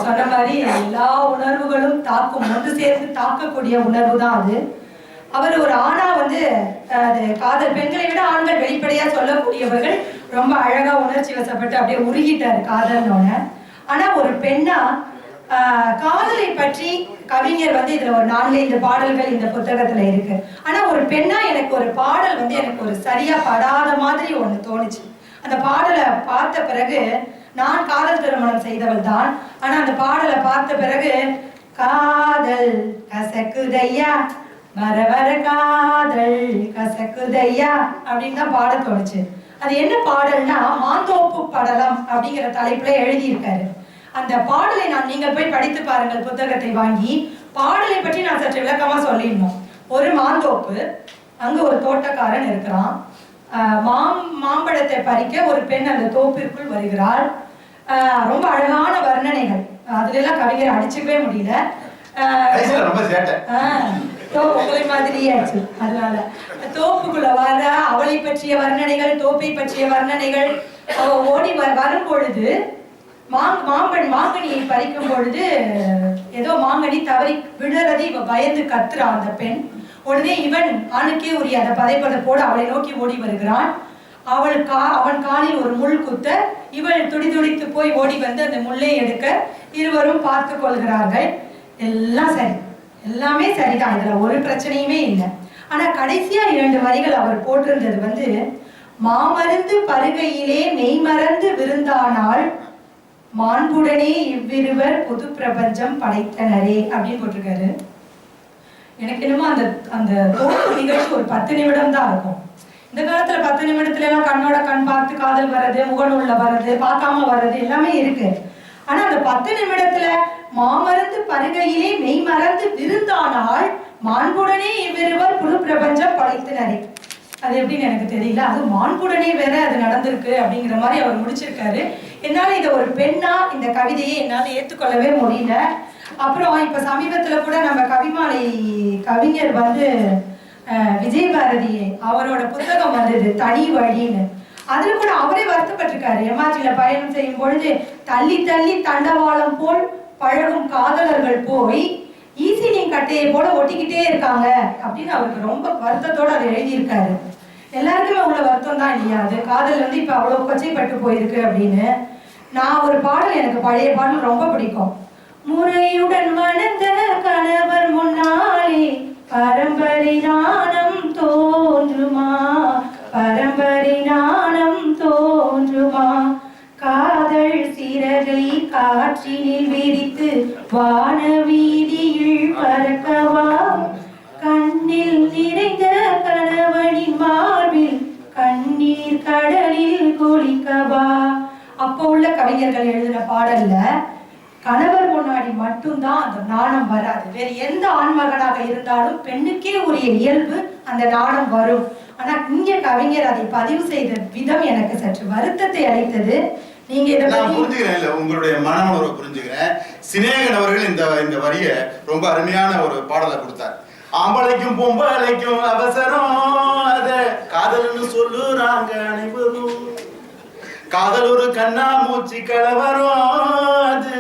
சொன்ன மாதிரி எல்லா உணர்வுகளும் தாக்கும், ஒன்று சேர்ந்து தாக்கக்கூடிய உணர்வு தான் அது. அவர் ஒரு ஆணா வந்து அது காதல், பெண்களை விட ஆண்கள் வெளிப்படையா சொல்லக்கூடியவர்கள், ரொம்ப அழகா உணர்ச்சி வசப்பட்டு அப்படியே உருகிட்டாரு காதல்னோட. ஆனா ஒரு பெண்ணா காதலை பற்றி கவிஞர் வந்து இதுல ஒரு 4-5 பாடல்கள் இந்த புத்தகத்துல இருக்கு. ஆனா ஒரு பெண்ணா எனக்கு ஒரு பாடல் வந்து எனக்கு ஒரு சரியா படாத மாதிரி ஒண்ணு தோணுச்சு. அந்த பாடலை பார்த்த பிறகு, நான் காதல் திருமணம் செய்தவள் தான், ஆனா அந்த பாடலை பார்த்த பிறகு காதல் கசக்குதையா வர வர காதல் கசக்குதையா அப்படின்னு தான் பாட தோணுச்சு. அது என்ன பாடல்னா மாந்தோப்பு படலம் அப்படிங்கிற தலைப்புல எழுதியிருக்காரு. அந்த பாடலை நீங்கள் போய் படித்து பாருங்கள், புத்தகத்தை வாங்கி. பாடலை பற்றி நான் சற்று விளக்கமா சொல்லிடணும். ஒரு மாந்தோப்பு, அங்க ஒரு தோட்டக்காரன் இருக்கிறான். மாம்பழத்தை பறிக்க ஒரு பெண் அந்த தோப்பிற்குள் வருகிறாள். ரொம்ப அழகான வர்ணனைகள், அதுல எல்லாம் கவிஞர் அடிச்சுக்கவே முடியல. உங்களை மாதிரியே ஆச்சு. அதனால தோப்புக்குள்ள வர அவளை பற்றிய வர்ணனைகள், தோப்பை பற்றிய வர்ணனைகள். ஓடி வரும் பொழுது மாங்கனியை பறிக்கும் பொழுது ஏதோ மாங்கனி தவறி விடுறதை இவ பயந்து கத்துறா அந்த பெண். உடனே இவன் ஆணுக்கே உரிய அந்த பதைப்பதைப்போடு அவளை நோக்கி ஓடி வருகிறான். அவன் காலில் ஒரு முள் குத்த, இவள் துடிதுடித்து போய் ஓடி வந்து அந்த முள்ளை எடுக்க இருவரும் பார்த்து கொள்கிறார்கள். எல்லாம் சரி, எல்லாமே சரிதான், இதுல ஒரு பிரச்சனையுமே இல்லை. ஆனா கடைசியா 2 வரிகள் அவர் போட்டிருந்தது வந்து, மாமருந்து பருகையிலே மெய்மறந்து விருந்தானால் மாண்புடனே இவ்விருவர் பொது பிரபஞ்சம் படைத்தனரே அப்படின்னு போட்டிருக்காரு. எனக்கு என்னமோ அந்த அந்த நிகழ்ச்சி ஒரு 10 நிமிடம் தான் இருக்கும். இந்த காலத்துல 10 நிமிடத்துல எல்லாம் கண்ணோட கண் பார்த்து காதல் வர்றது, முகநூல்ல வர்றது, பார்க்காம வர்றது எல்லாமே இருக்கு. ஆனா அந்த 10 நிமிடத்துல மாமருந்து பருகையிலே மெய் மறந்து விருந்தானால் மாண்புடனே இவ்விருவர் புது பிரபஞ்சம் படைத்தனரே. அது எப்படின்னு எனக்கு தெரியல. அது மாண்புடனே வேற அது நடந்திருக்கு அப்படிங்கிற மாதிரி அவர் முடிச்சிருக்காரு. என்னால இதை ஒரு பெண்ணா இந்த கவிதையை என்னால ஏற்றுக்கொள்ளவே முடியல. அப்புறம் இப்ப சமீபத்துல கூட நம்ம கவிமாலை கவிஞர் வந்து விஜயபாரதி அவரோட புத்தகம் வந்தது தனி வழின்னு. அதுல கூட அவரே வருத்தப்பட்டிருக்காரு. எம்ஆர்டில பயணம் செய்யும் பொழுது தள்ளி தள்ளி தண்டவாளம் போல் பழகும் காதலர்கள் போய் ஈசிலிங் கட்டையை போல ஒட்டிக்கிட்டே இருக்காங்க அப்படின்னு அவருக்கு ரொம்ப வருத்தத்தோட அதை எழுதியிருக்காரு. எல்லாருக்குமே உள்ள வருத்தம் தான் இல்லையா? அது காதல் வந்து இப்ப அவ்வளவு கொச்சைப்பட்டு போயிருக்கு அப்படின்னு. நான் ஒரு பாடல், எனக்கு பழைய பாடல் ரொம்ப பிடிக்கும். முறையுடன் மணந்த கணவர் முன்னாலே பரம்பரை நாணம் தோன்றுமா, பரம்பரை நாணம் தோன்றுமா, காதல் சிறகை காற்றினில் விரித்து வான வீதியில் பறக்கவா, கண்ணில் நிறைந்த கணவனின் மார்பில் கண்ணீர் கடலில் குளிக்கவா. அப்போ உள்ள கவிஞர்கள் எழுதின பாடல்ல கணவர் முன்னாடி மட்டும்தான் அந்த நாணம் வராது. வேற எந்த ஆண்மகனாக இருந்தாலும் பெண்ணுக்கே உரிய இயல்பு அந்த நாணம் வரும். ஆனா இங்க கவிஞர் அதை பதிவு செய்த விதம் எனக்கு சற்று வருத்தத்தை அளித்தது. நீங்க இதை புரிஞ்சுக்கிறேன், இல்ல உங்களுடைய மனமுணர்வை புரிஞ்சுக்கிறேன். சினேகன் அவர்கள் இந்த வரிய ரொம்ப அருமையான ஒரு பாடலை கொடுத்தார். ஆம்பளைக்கும் பொம்பளைக்கும் அவசரம், அத காதல்னு சொல்லுறாங்க அனைவரும். காதல் ஒரு கண்ணா மூச்சு கலவரம், அது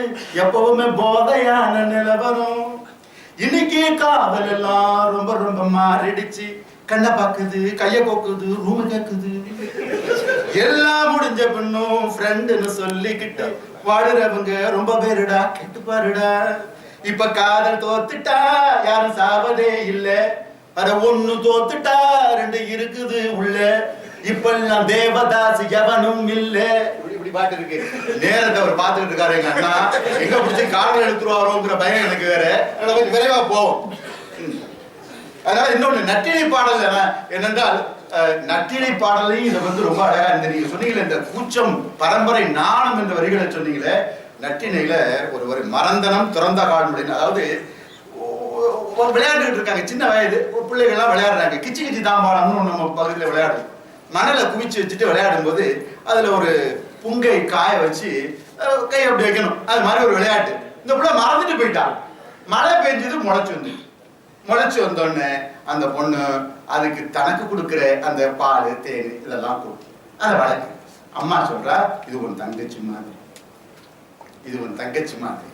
எப்பவுமே போதையான நிலவரம். இன்னைக்கு காதல் எல்லாம் ரொம்ப ரொம்ப மாறிடுச்சு. கண்ணை பாக்குது, கைய கோக்குது, ரூமு கேக்குது. எல்லாம் முடிஞ்ச பின்னும் ஃப்ரெண்டுன்னு சொல்லிக்கிட்டு வாடுறவங்க ரொம்ப பேருடா, கெட்டு பாருடா. இப்ப காதல் தோத்துட்டா யாரும் சாவதே இல்ல, அத 1 தோத்துட்டா 2 இருக்குது உள்ள. இப்ப நான் தேவதாஸ் எவனும் இல்ல. இப்படி பாட்டு இருக்கு. நேரத்தை அவர் பாத்துக்கிட்டு இருக்காரு எங்க அண்ணா. எங்க பிடிச்சி காதல் எடுத்துருவாரோங்கிற பயம் எனக்கு வேற. கொஞ்சம் விரைவா போவோம். அதனால இன்னொன்னு நட்டினை பாடல் என்னென்றால், நட்டினை பாடலையும் இதை வந்து ரொம்ப அழகா இந்த நீங்க சொன்னீங்களே, இந்த கூச்சம் பரம்பரை நாணம் என்ற வரிகளை சொன்னீங்களே. நட்டினையில ஒரு மறந்தனம் திறந்த கால்முடின்னு, அதாவது ஒரு விளையாண்டுகிட்டு இருக்காங்க, சின்ன வயது பிள்ளைகள் எல்லாம் விளையாடுறாங்க. கிச்சி கிச்சி தாம்பாளம்னு நம்ம பகுதியில் விளையாடுவோம். மணலை குவிச்சு வச்சுட்டு விளையாடும் போது அதுல ஒரு புங்கை காய வச்சு கை அப்படி வைக்கணும். அது மாதிரி ஒரு விளையாட்டு. இந்த பிள்ளை மறந்துட்டு போயிட்டான். மழை பெஞ்சது, முளைச்சு வந்தோடனே அந்த பொண்ணு அதுக்கு தனக்கு கொடுக்குற அந்த பால் தேன் இதெல்லாம் கொடுத்து அதை வளர்க்கு. அம்மா சொல்றா, இது உன் தங்கச்சி மாதிரி, இது உன் தங்கச்சி மாதிரி.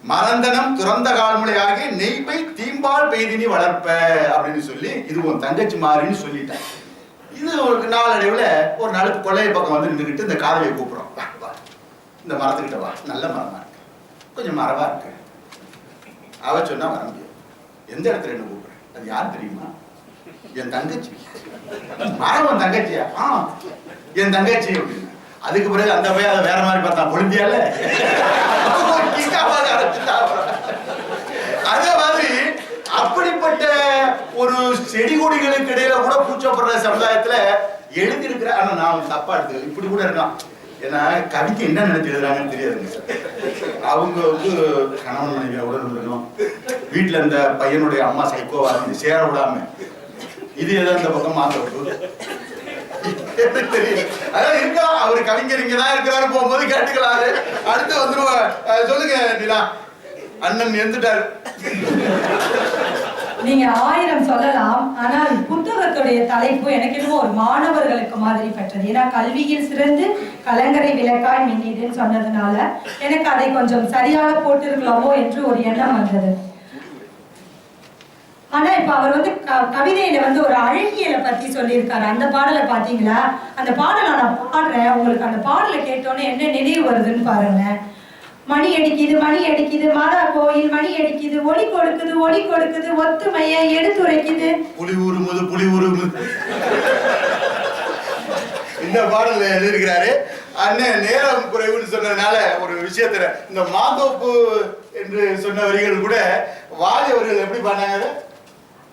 மறந்தனம் துறந்த கால்முளையாகி நெய்பை தீம்பால் பெய்தினி வளர்ப்ப அப்படின்னு சொல்லி இது உன் தங்கச்சி மாறின்னு சொல்லிட்டேன். இது ஒரு நாளடைவுல ஒரு நாள் கொள்ளைய பக்கம் வந்து நின்றுக்கிட்டு இந்த காதலியை கூப்பிடுறோம், வா இந்த மரத்துக்கிட்ட வா, நல்ல மரமா இருக்கு, கொஞ்சம் மரவா இருக்கு. அவ சொன்னா வர முடியாது. எந்த இடத்துல என்ன கூப்பிடுறேன், அது யார் தெரியுமா? என் தங்கச்சி. மரம் உன் தங்கச்சியா? என் தங்கச்சி அப்படின்னு. அதுக்கு பிறகு அந்த போய் அதை வேற மாதிரி பார்த்தா பொழுந்தியால அதே மாதிரி அப்படிப்பட்ட ஒரு செடி கொடிகளுக்கு இடையில கூட பூச்சப்படுற சமுதாயத்துல எழுதியிருக்கிற. ஆனா நான் தப்பா எடுத்து இப்படி கூட இருக்கான். ஏன்னா கவிக்கு என்ன நினைச்சு எழுதுறாங்கன்னு தெரியாதுங்க. அவங்க வந்து கணவன் மனைவியா கூட இருந்திருக்கணும். வீட்டுல இந்த பையனுடைய அம்மா சைக்கோவா இருந்து சேர விடாம இது ஏதோ இந்த பக்கம் மாத்த தெரியும். அதான் இருக்கா அவரு கவிஞர் இங்கதான் இருக்கிறாரு, போகும்போது கேட்டுக்கலாரு. அடுத்து வந்துருவாங்க. சொல்லுங்க நிலா, அண்ணன் இருந்துட்டாரு. நீங்க 1000 சொல்லலாம், ஆனால் புத்தகத்துடைய தலைப்பு எனக்கு இன்னும் ஒரு மாணவர்களுக்கு மாதிரி பெற்றது. ஏன்னா கல்வியில் சிறந்து கலங்கரை விளக்காய் மின்னிடுன்னு சொன்னதுனால எனக்கு அதை கொஞ்சம் சரியாக போட்டிருக்கலாமோ என்று ஒரு எண்ணம் வந்தது. ஆனா இப்ப அவர் வந்து கவிதையில வந்து ஒரு அழகியலை பத்தி சொல்லியிருக்காரு. அந்த பாடலை பாத்தீங்களா? அந்த பாடலை நான் பாடுறேன், உங்களுக்கு அந்த பாடலை கேட்டோன்னே என்ன நினைவு வருதுன்னு பாருங்க. மணி அடிக்குது மணி அடிக்குது, மாதா கோயில் மணி அடிக்குது, ஒளி கொடுக்குது ஒளி கொடுக்குது, ஒத்துமையை எடுத்துரைக்குது, புலி உருமுது புலி உருமுது. இந்த பாடல எழுதியிருக்கிறாரு. அண்ணன் நேரம் குறைவுன்னு சொன்னதுனால ஒரு விஷயத்துல இந்த மாந்தோப்பு என்று சொன்ன வரிகள் கூட வாலி அவர்கள் எப்படி பண்ணாங்க?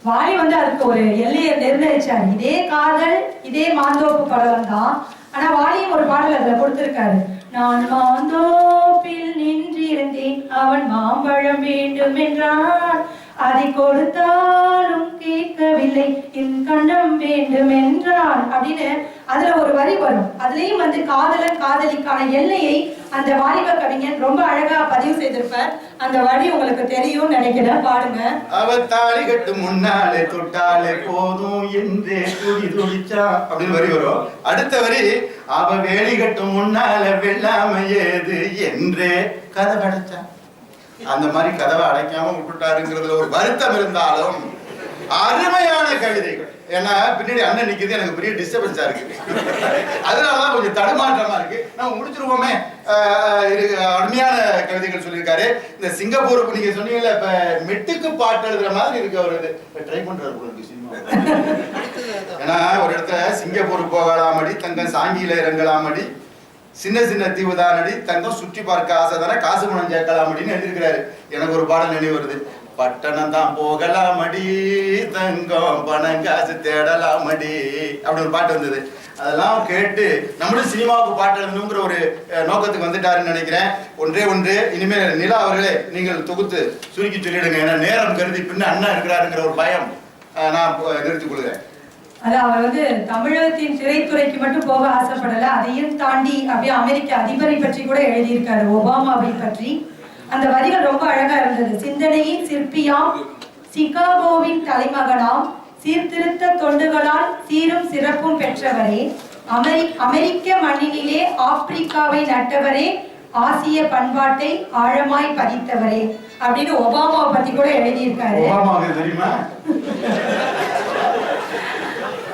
வாலி வந்து அதுக்கு ஒரு எல்லையை நிர்ணயிச்சாரு. இதே காதல் இதே மாந்தோப்பு படம் தான். ஆனா வாலியும் ஒரு பாடல் அதுல கொடுத்திருக்காரு. நான் மாந்தோப்பில் நின்றிருந்தேன், அவன் மாம்பழம் வேண்டும் என்றான், அதை கொடுத்தாலும் கேட்கவில்லை, என் கண்ணம் வேண்டும் என்றான் அப்படின்னு அதுல ஒரு வரி வரும். அதுலயும் வந்து காதலன் காதலிக்கான எல்லையை அந்த வாலிப கவிஞன் ரொம்ப அழகா பதிவு செய்திருப்பார். அந்த வரி உங்களுக்கு தெரியும் நினைக்கிறேன், பாடுங்க. அவ தாலி கட்டு முன்னாலே தொட்டாலே போதும் என்றே துடி துடிச்சா அப்படின்னு வரி வரும். அடுத்த வரி அவ வேலி கட்டும் முன்னால வெள்ளாம ஏது என்றே கதை அடைச்சா. அந்த மாதிரி கதவை அடைக்காம விட்டுட்டாருங்கிறதுல ஒரு வருத்தம் இருந்தாலும் அருமையான கவிதைகள். ஏன்னா பின்னாடி அண்ணன் நிக்கிறது எனக்கு பெரிய டிஸ்டர்பன்ஸா இருக்கு. அதனாலதான் கொஞ்சம் தடுமாற்றமா இருக்கு. நம்ம முடிச்சிருவோமே. அருமையான கவிதைகள் சொல்லியிருக்காரு. இந்த சிங்கப்பூருக்கு நீங்க சொன்னீங்கல்ல, இப்ப மெட்டுக்கு பாட்டு எழுதுற மாதிரி இருக்கு. அவரு ட்ரை பண்றாரு சினிமா. ஏன்னா ஒரு இடத்துல சிங்கப்பூருக்கு போகலாமடி தங்கம் சாங்கியில இறங்கலாமடி, சின்ன சின்ன தீவு தானடி தங்கம் சுற்றி பார்க்க ஆசை தானே காசு பணம் சேர்க்கலாம் அப்படின்னு எழுதியிருக்கிறாரு. எனக்கு ஒரு பாடல் நினைவு வருது. பட்டணம் தான் போகலாமடி தங்கம் பணம் காசு தேடலாமடி அப்படி ஒரு பாட்டு வந்தது. அதெல்லாம் கேட்டு நம்மளும் சினிமாவுக்கு பாட்டு எழுதணுங்கிற ஒரு நோக்கத்துக்கு வந்துட்டாருன்னு நினைக்கிறேன். ஒன்றே ஒன்று, இனிமேல் நிலா அவர்களே நீங்கள் தொகுத்து சுருக்கி சொல்லிடுங்க. ஏன்னா நேரம் கருதி பின்ன அண்ணா இருக்கிறாருங்கிற ஒரு பயம் நான் நிறுத்திக் கொள்கிறேன். அது அவர் வந்து தமிழகத்தின் திரைத்துறைக்கு மட்டும் போக ஆசைப்படல, அதையும் தாண்டி அப்படியே அமெரிக்க அதிபரை பற்றி கூட எழுதியிருக்காரு, ஒபாமாவை பற்றி. அந்த வரிகள் ரொம்ப அழகா இருந்தது. சிந்தனையின் சிற்பியாம், சிகாகோவின் தலைமகனாம், சீர்திருத்த தொண்டுகளால் சீரும் சிறப்பும் பெற்றவரே, அமெரிக்க மண்ணினிலே ஆப்பிரிக்காவை நட்டவரே, ஆசிய பண்பாட்டை ஆழமாய் பதித்தவரே அப்படின்னு ஒபாமாவை பத்தி கூட எழுதியிருக்காரு.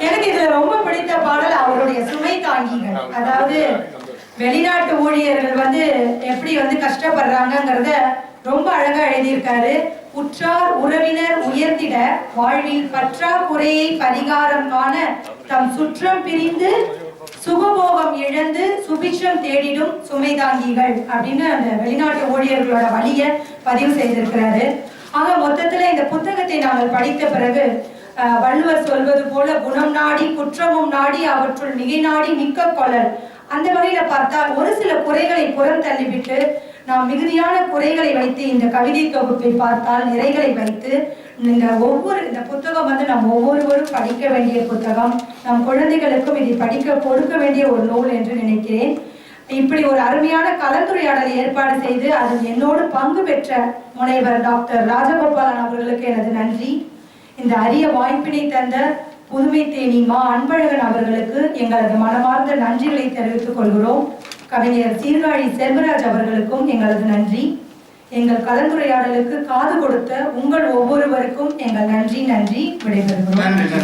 எனக்கு இதுல ரொம்ப பிடித்த பாடல் அவருடைய சுமை தாங்கிகள். அதாவது வெளிநாட்டு ஊழியர்கள் வந்து எப்படி வந்து கஷ்டப்படுறாங்கிறத ரொம்ப அழகா எழுதியிருக்காரு. உற்றார் உறவினர் உயர்த்திட வாழ்வில் பற்றாக்குறையை பரிகாரம் காண தம் சுற்றம் பிரிந்து சுகபோகம் இழந்து சுபிட்சம் தேடிடும் சுமை தாங்கிகள் அப்படின்னு அந்த வெளிநாட்டு ஊழியர்களோட வழியை பதிவு செய்திருக்கிறாரு. ஆக மொத்தத்துல இந்த புத்தகத்தை நாங்கள் படித்த பிறகு வள்ளுவர் சொல்வது போல குணம் நாடி குற்றமும் நாடி அவற்றுள் மிகை நாடி மிக்க கொள்ளல், அந்த வகையில பார்த்தால் ஒரு சில குறைகளை புறம் தள்ளிவிட்டு நாம் மிகுதியான குறைகளை வைத்து இந்த கவிதை தொகுப்பை பார்த்தால் நிறைகளை வைத்து இந்த புத்தகம் வந்து நாம் ஒவ்வொருவரும் படிக்க வேண்டிய புத்தகம். நம் குழந்தைகளுக்கும் இதை படிக்க கொடுக்க வேண்டிய ஒரு நூல் என்று நினைக்கிறேன். இப்படி ஒரு அருமையான கலந்துரையாடலை ஏற்பாடு செய்து அதில் என்னோடு பங்கு பெற்ற முனைவர் டாக்டர் ராஜகோபாலன் அவர்களுக்கு எனது நன்றி. இந்த அரிய வாய்ப்பினை தந்த புதுமை தேனி மா அன்பழகன் அவர்களுக்கு எங்களது மனமார்ந்த நன்றிகளை தெரிவித்துக் கொள்கிறோம். கவிஞர் சீர்காழி செல்வராஜ் அவர்களுக்கும் எங்களது நன்றி. எங்கள் கலந்துரையாடலுக்கு காது கொடுத்த உங்கள் ஒவ்வொருவருக்கும் எங்கள் நன்றி விடைபெறுகிறோம். நன்றி.